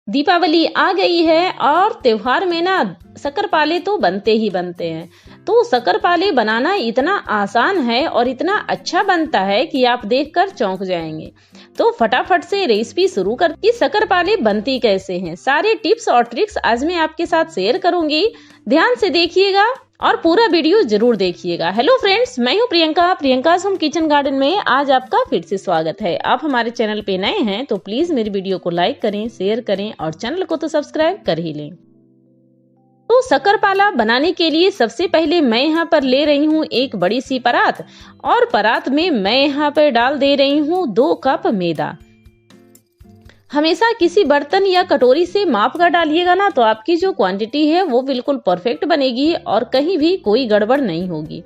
दीपावली आ गई है और त्योहार में ना शक्करपाले तो बनते ही बनते हैं। तो शक्करपाले बनाना इतना आसान है और इतना अच्छा बनता है कि आप देखकर चौंक जाएंगे। तो फटाफट से रेसिपी शुरू कर कि शक्करपाले बनती कैसे हैं। सारे टिप्स और ट्रिक्स आज मैं आपके साथ शेयर करूंगी। ध्यान से देखिएगा और पूरा वीडियो जरूर देखिएगा। हेलो फ्रेंड्स, मैं हूं प्रियंका होम किचन गार्डन में आज आपका फिर से स्वागत है। आप हमारे चैनल पे नए हैं तो प्लीज मेरी वीडियो को लाइक करें, शेयर करें और चैनल को तो सब्सक्राइब कर ही लें। तो शक्करपाला बनाने के लिए सबसे पहले मैं यहाँ पर ले रही हूँ एक बड़ी सी परात और परात में मैं यहाँ पर डाल दे रही हूँ 2 कप मैदा। हमेशा किसी बर्तन या कटोरी से माप कर डालिएगा ना, तो आपकी जो क्वांटिटी है वो बिल्कुल परफेक्ट बनेगी और कहीं भी कोई गड़बड़ नहीं होगी।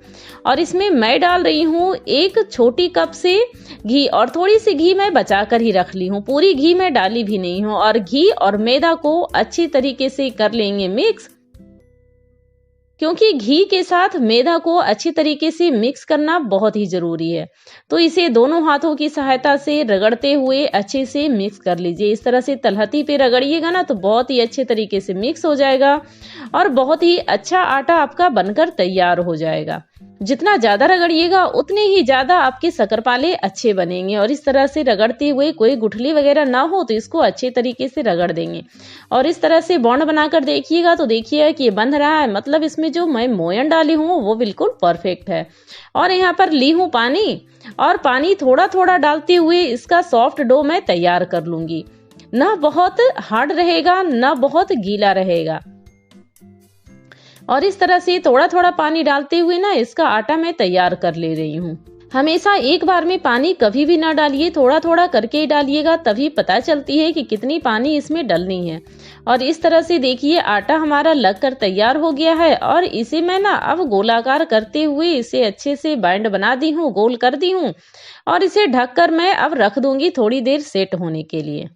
और इसमें मैं डाल रही हूँ 1 छोटी कप से घी और थोड़ी सी घी मैं बचा कर ही रख ली हूँ, पूरी घी मैं डाली भी नहीं हूँ। और घी और मैदा को अच्छी तरीके से कर लेंगे मिक्स, क्योंकि घी के साथ मैदा को अच्छी तरीके से मिक्स करना बहुत ही जरूरी है। तो इसे दोनों हाथों की सहायता से रगड़ते हुए अच्छे से मिक्स कर लीजिए। इस तरह से तलहटी पे रगड़िएगा ना तो बहुत ही अच्छे तरीके से मिक्स हो जाएगा और बहुत ही अच्छा आटा आपका बनकर तैयार हो जाएगा। जितना ज्यादा रगड़िएगा उतने ही ज्यादा आपके शक्करपाले अच्छे बनेंगे। और इस तरह से रगड़ते हुए कोई गुठली वगैरह ना हो तो इसको अच्छे तरीके से रगड़ देंगे। और इस तरह से बॉन्ड बनाकर देखिएगा तो देखिएगा कि ये बंध रहा है, मतलब इसमें जो मैं मोयन डाली हूँ वो बिल्कुल परफेक्ट है। और यहाँ पर ली हूँ पानी और पानी थोड़ा थोड़ा डालते हुए इसका सॉफ्ट डो मैं तैयार कर लूंगी। ना बहुत हार्ड रहेगा ना बहुत गीला रहेगा। और इस तरह से थोड़ा थोड़ा पानी डालते हुए ना इसका आटा मैं तैयार कर ले रही हूँ। हमेशा एक बार में पानी कभी भी ना डालिए, थोड़ा थोड़ा करके डालिएगा, तभी पता चलती है कि कितनी पानी इसमें डलनी है। और इस तरह से देखिए आटा हमारा लगकर तैयार हो गया है और इसे मैं ना अब गोलाकार करते हुए इसे अच्छे से बैंड बना दी हूँ, गोल कर दी हूँ। और इसे ढककर मैं अब रख दूंगी थोड़ी देर सेट होने के लिए,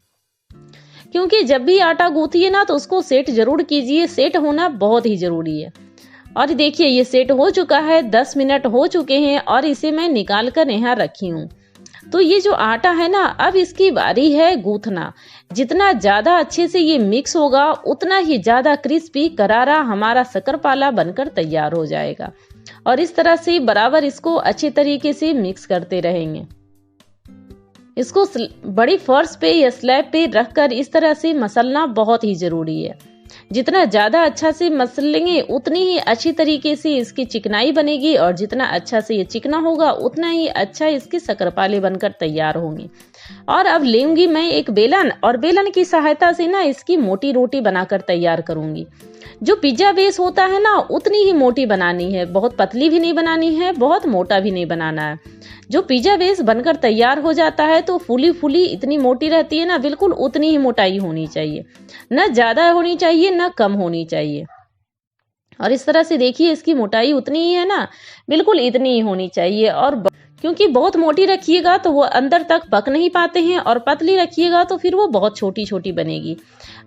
क्योंकि जब भी आटा गूंथिए ना तो उसको सेट जरूर कीजिए, सेट होना बहुत ही जरूरी है। और देखिए ये सेट हो चुका है, 10 मिनट हो चुके हैं और इसे मैं निकाल कर यहाँ रखी हूँ। तो ये जो आटा है ना अब इसकी बारी है गूंथना। जितना ज्यादा अच्छे से ये मिक्स होगा उतना ही ज्यादा क्रिस्पी करारा हमारा शक्करपाला बनकर तैयार हो जाएगा। और इस तरह से बराबर इसको अच्छे तरीके से मिक्स करते रहेंगे। इसको बड़ी फर्श पे या स्लैब पे रखकर इस तरह से मसलना बहुत ही जरूरी है। जितना ज्यादा अच्छा से मसलेंगे उतनी ही अच्छी तरीके से इसकी चिकनाई बनेगी और जितना अच्छा से ये चिकना होगा उतना ही अच्छा इसके शक्करपाले बनकर तैयार होंगे। और अब लेंगी मैं एक बेलन और बेलन की सहायता से ना इसकी मोटी रोटी बनाकर तैयार करूंगी। जो पिज्जा बेस होता है ना उतनी ही मोटी बनानी है, बहुत पतली भी नहीं बनानी है, बहुत मोटा भी नहीं बनाना है। जो पिज्जा बेस बनकर तैयार हो जाता है तो फूली फूली इतनी मोटी रहती है ना, बिल्कुल उतनी ही मोटाई होनी चाहिए, न ज्यादा होनी चाहिए न कम होनी चाहिए। और इस तरह से देखिए इसकी मोटाई उतनी ही है ना, बिल्कुल इतनी ही होनी चाहिए। और क्योंकि बहुत मोटी रखिएगा तो वो अंदर तक पक नहीं पाते हैं और पतली रखिएगा तो फिर वो बहुत छोटी छोटी बनेगी।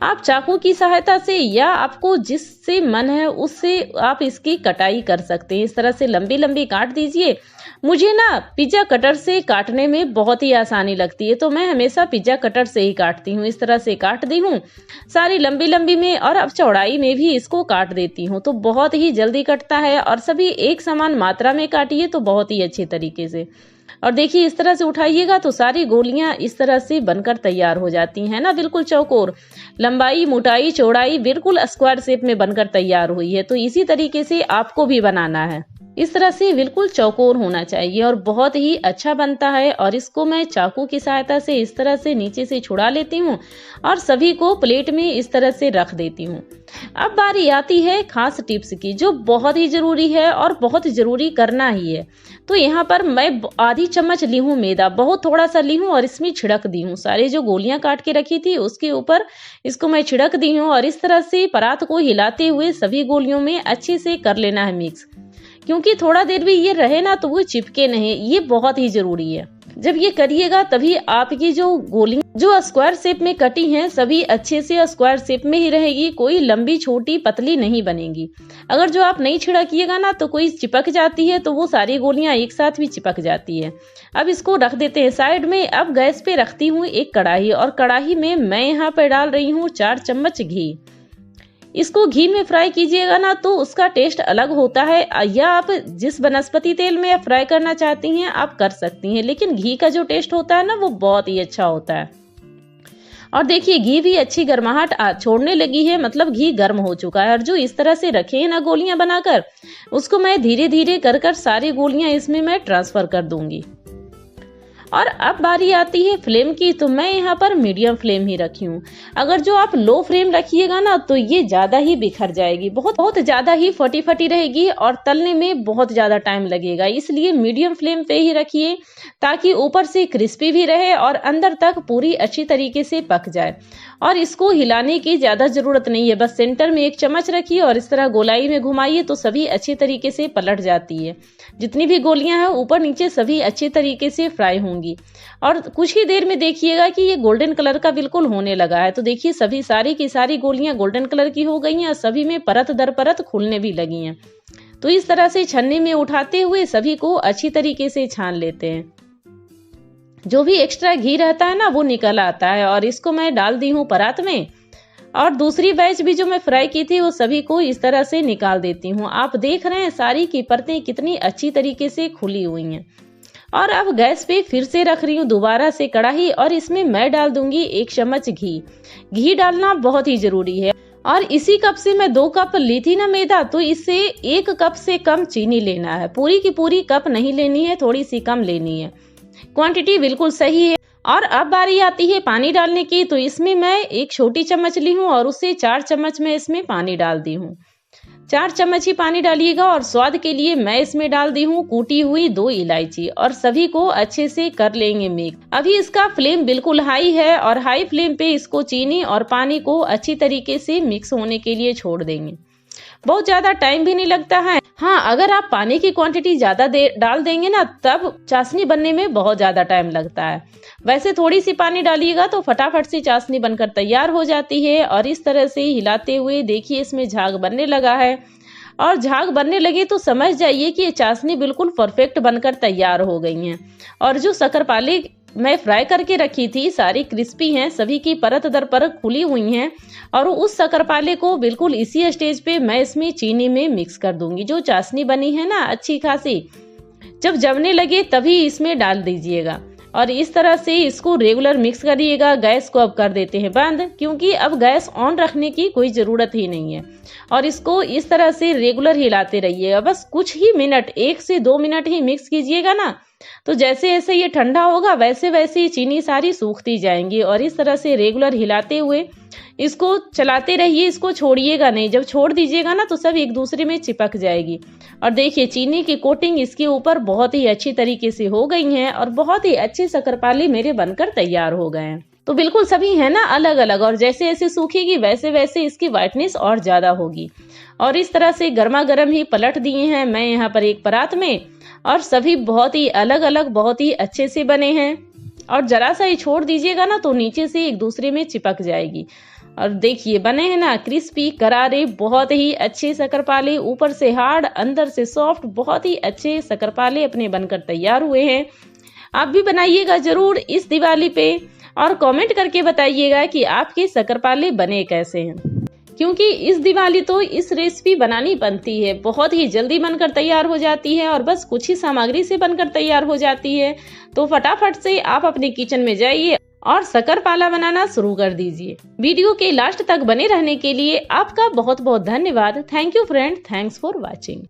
आप चाकू की सहायता से या आपको जिससे मन है उससे आप इसकी कटाई कर सकते हैं। इस तरह से लंबी लंबी काट दीजिए। मुझे ना पिज्जा कटर से काटने में बहुत ही आसानी लगती है तो मैं हमेशा पिज्जा कटर से ही काटती हूँ। इस तरह से काट दी हूँ सारी लंबी लंबी में और अब चौड़ाई में भी इसको काट देती हूँ तो बहुत ही जल्दी कटता है। और सभी एक समान मात्रा में काटिए तो बहुत ही अच्छे तरीके से। और देखिए इस तरह से उठाइएगा तो सारी गोलियां इस तरह से बनकर तैयार हो जाती हैं ना, बिल्कुल चौकोर, लंबाई मोटाई चौड़ाई बिल्कुल स्क्वायर शेप में बनकर तैयार हुई है। तो इसी तरीके से आपको भी बनाना है, इस तरह से बिल्कुल चौकोर होना चाहिए और बहुत ही अच्छा बनता है। और इसको मैं चाकू की सहायता से इस तरह से नीचे से छुड़ा लेती हूँ और सभी को प्लेट में इस तरह से रख देती हूँ। अब बारी आती है खास टिप्स की जो बहुत ही जरूरी है और बहुत जरूरी करना ही है। तो यहाँ पर मैं आधी चम्मच ली हूँ मैदा, बहुत थोड़ा सा ली हूँ और इसमें छिड़क दी हूँ। सारे जो गोलियां काट के रखी थी उसके ऊपर इसको मैं छिड़क दी हूँ और इस तरह से परात को हिलाते हुए सभी गोलियों में अच्छे से कर लेना है मिक्स, क्योंकि थोड़ा देर भी ये रहे ना तो वो चिपके नहीं, ये बहुत ही जरूरी है। जब ये करिएगा तभी आपकी जो गोली जो स्क्वायर शेप में कटी हैं सभी अच्छे से स्क्वायर शेप में ही रहेगी, कोई लंबी छोटी पतली नहीं बनेगी। अगर जो आप नहीं छिड़किएगा ना तो कोई चिपक जाती है तो वो सारी गोलियां एक साथ भी चिपक जाती है। अब इसको रख देते हैं साइड में। अब गैस पे रखती हूँ एक कढ़ाई, और कढ़ाई में मैं यहाँ पे डाल रही हूँ 4 चम्मच घी। इसको घी में फ्राई कीजिएगा ना तो उसका टेस्ट अलग होता है, या आप जिस वनस्पति तेल में आप फ्राई करना चाहती हैं आप कर सकती हैं, लेकिन घी का जो टेस्ट होता है ना वो बहुत ही अच्छा होता है। और देखिए घी भी अच्छी गर्माहट छोड़ने लगी है, मतलब घी गर्म हो चुका है। और जो इस तरह से रखे हैं ना गोलियां बनाकर, उसको मैं धीरे धीरे कर सारी गोलियां इसमें मैं ट्रांसफर कर दूंगी। और अब बारी आती है फ्लेम की, तो मैं यहाँ पर मीडियम फ्लेम ही रखी हूँ। अगर जो आप लो फ्लेम रखिएगा ना तो ये ज्यादा ही बिखर जाएगी, बहुत ज्यादा ही फटी फटी रहेगी और तलने में बहुत ज्यादा टाइम लगेगा। इसलिए मीडियम फ्लेम पे ही रखिए ताकि ऊपर से क्रिस्पी भी रहे और अंदर तक पूरी अच्छी तरीके से पक जाए। और इसको हिलाने की ज्यादा जरूरत नहीं है, बस सेंटर में एक चम्मच रखिए और इस तरह गोलाई में घुमाइए तो सभी अच्छी तरीके से पलट जाती है। जितनी भी गोलियां हैं ऊपर नीचे सभी अच्छे तरीके से फ्राई होंगी। और कुछ ही देर में देखिएगा कि ये गोल्डन कलर का बिल्कुल होने लगा है। तो देखिए सभी सारी की सारी गोलियां गोल्डन कलर की हो गई हैं और सभी में परत दर परत खुलने भी लगी हैं। तो इस तरह से छन्नी में उठाते हुए सभी को अच्छी तरीके से छान लेते हैं। जो भी एक्स्ट्रा घी रहता है ना वो निकल आता है। और इसको मैं डाल दी हूँ परात में, और दूसरी बैच भी जो मैं फ्राई की थी वो सभी को इस तरह से निकाल देती हूँ। आप देख रहे हैं सारी की परतें कितनी अच्छी तरीके से खुली हुई हैं। और अब गैस पे फिर से रख रही हूँ दोबारा से कढ़ाई, और इसमें मैं डाल दूंगी 1 चम्मच घी। घी डालना बहुत ही जरूरी है। और इसी कप से मैं 2 कप ली थी ना मैदा, तो इससे 1 कप से कम चीनी लेना है। पूरी की पूरी कप नहीं लेनी है, थोड़ी सी कम लेनी है। क्वांटिटी बिल्कुल सही है। और अब बारी आती है पानी डालने की, तो इसमें मैं 1 छोटी चम्मच ली हूँ और उससे 4 चम्मच में इसमें पानी डाल दी हूँ। 4 चम्मच ही पानी डालिएगा। और स्वाद के लिए मैं इसमें डाल दी हूँ कूटी हुई 2 इलायची, और सभी को अच्छे से कर लेंगे मिक्स। अभी इसका फ्लेम बिल्कुल हाई है और हाई फ्लेम पे इसको चीनी और पानी को अच्छी तरीके से मिक्स होने के लिए छोड़ देंगे। बहुत ज्यादा टाइम भी नहीं लगता है। हाँ, अगर आप पानी की क्वांटिटी ज्यादा डाल देंगे ना तब चाशनी बनने में बहुत ज्यादा टाइम लगता है। वैसे थोड़ी सी पानी डालिएगा तो फटाफट से चाशनी बनकर तैयार हो जाती है। और इस तरह से हिलाते हुए देखिए इसमें झाग बनने लगा है। और झाग बनने लगे तो समझ जाइए कि ये चाशनी बिल्कुल परफेक्ट बनकर तैयार हो गई हैं। और जो शक्करपाली मैं फ्राई करके रखी थी सारी क्रिस्पी हैं, सभी की परत दर परत खुली हुई हैं। और उस शक्करपाले को बिल्कुल इसी स्टेज पे मैं इसमें चीनी में मिक्स कर दूंगी। जो चाशनी बनी है ना अच्छी खासी, जब जमने लगे तभी इसमें डाल दीजिएगा। और इस तरह से इसको रेगुलर मिक्स करिएगा। गैस को अब कर देते हैं बंद, क्योंकि अब गैस ऑन रखने की कोई ज़रूरत ही नहीं है। और इसको इस तरह से रेगुलर हिलाते रहिएगा। बस कुछ ही मिनट, 1 से 2 मिनट ही मिक्स कीजिएगा ना, तो जैसे जैसे ये ठंडा होगा वैसे वैसे ही चीनी सारी सूखती जाएंगी। और इस तरह से रेगुलर हिलाते हुए इसको चलाते रहिए, इसको छोड़िएगा नहीं। जब छोड़ दीजिएगा ना तो सब एक दूसरे में चिपक जाएगी। और देखिए चीनी की कोटिंग इसके ऊपर बहुत ही अच्छी तरीके से हो गई है और बहुत ही अच्छे शक्करपाली मेरे बनकर तैयार हो गए हैं। तो बिल्कुल सभी है ना अलग अलग, और जैसे जैसे सूखेगी वैसे वैसे इसकी व्हाइटनेस और ज्यादा होगी। और इस तरह से गर्मा गर्म ही पलट दिए हैं मैं यहाँ पर एक परात में, और सभी बहुत ही अलग अलग बहुत ही अच्छे से बने हैं। और जरा सा ही छोड़ दीजिएगा ना तो नीचे से एक दूसरे में चिपक जाएगी। और देखिए बने हैं ना क्रिस्पी करारे बहुत ही अच्छे शक्करपाले, ऊपर से हार्ड अंदर से सॉफ्ट, बहुत ही अच्छे शक्करपाले अपने बनकर तैयार हुए हैं। आप भी बनाइएगा जरूर इस दिवाली पे, और कमेंट करके बताइएगा कि आपके शक्करपाले बने कैसे हैं, क्योंकि इस दिवाली तो इस रेसिपी बनानी बनती है। बहुत ही जल्दी बनकर तैयार हो जाती है और बस कुछ ही सामग्री से बनकर तैयार हो जाती है। तो फटाफट से आप अपने किचन में जाइए और शक्करपाला बनाना शुरू कर दीजिए। वीडियो के लास्ट तक बने रहने के लिए आपका बहुत बहुत धन्यवाद। Thank you friend, thanks for watching.